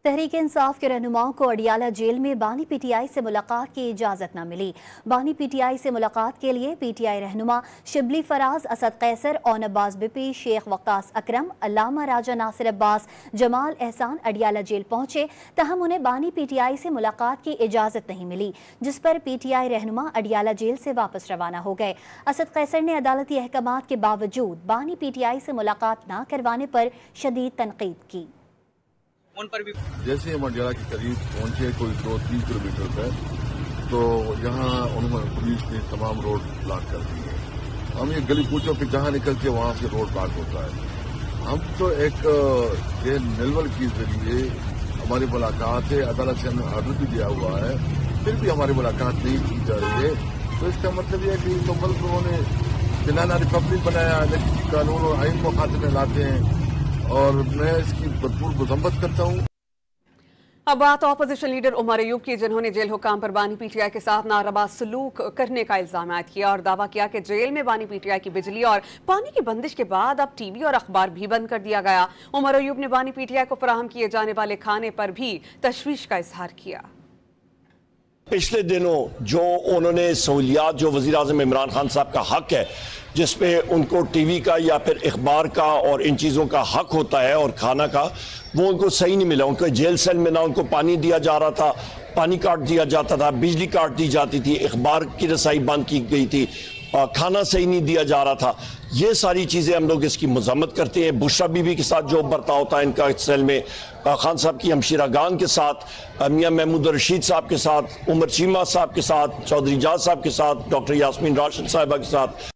तहरीक इंसाफ के रहनुमाओं को अडियाला जेल में बानी पीटीआई से मुलाकात की इजाजत न मिली। बानी पीटीआई से मुलाकात के लिए पीटीआई रहनुमा शिबली फराज, असद कैसर, ओन अब्बास बिपी, शेख वक्कास अकरम, अल्लामा राजा नासिर अब्बास, जमाल एहसान अडियाला जेल पहुंचे, तहम उन्हें बानी पीटीआई से मुलाकात की इजाजत नहीं मिली, जिस पर पीटीआई रहनुमा अडियाला जेल से वापस रवाना हो गए। असद कैसर ने अदालती अहकामात के बावजूद बानी पीटीआई से मुलाकात न करवाने पर शदीद तनकीद की। उन पर भी जैसे हम अडियाला के करीब पहुंचे, कोई 2-3 किलोमीटर पर, तो यहाँ उन्होंने पुलिस ने तमाम रोड ब्लॉक कर दी है। हम ये गली पूछो कि जहाँ निकलते वहाँ से रोड ब्लॉक होता है। हम तो एक जेल मिलवल के जरिए हमारी मुलाकात है, अदालत से हमें ऑर्डर भी दिया हुआ है, फिर भी हमारी मुलाकात नहीं की जा रही है। तो इसका मतलब यह है कि तो मुल्क उन्होंने बिना रिपब्लिक बनाया, लेकिन कानून और आइन को खाते में लाते हैं और मैं इसकी भरपूर मजम्मत करता हूँ। अब बात अपोजिशन लीडर उमर अयूब की, जिन्होंने जेल हुकाम पर बानी पीटीआई के साथ नाराबा सलूक करने का इल्जाम आयद किया और दावा किया कि जेल में बानी पीटीआई की बिजली और पानी की बंदिश के बाद अब टीवी और अखबार भी बंद कर दिया गया। उमर अयूब ने बानी पीटीआई को फराहम किए जाने वाले खाने पर भी तशवीश का इजहार किया। पिछले दिनों जो उन्होंने सहूलियात जो वज़ीर आज़म इमरान खान साहब का हक है, जिसमें उनको टीवी का या फिर अखबार का और इन चीज़ों का हक होता है और खाना का, वो उनको सही नहीं मिला। उनको जेल सेल में ना उनको पानी दिया जा रहा था, पानी काट दिया जाता था, बिजली काट दी जाती थी, अखबार की रसाई बंद की गई थी, खाना सही नहीं दिया जा रहा था। ये सारी चीज़ें हम लोग इसकी मज़म्मत करते हैं। बुशरा बीबी के साथ जो बर्ताव होता है इनका सेल में, खान साहब की हमशीरा गान के साथ, मियां महमूद रशीद साहब के साथ, उमर चीमा साहब के साथ, चौधरी जाज साहब के साथ, डॉक्टर यास्मीन राशिद साहिबा के साथ।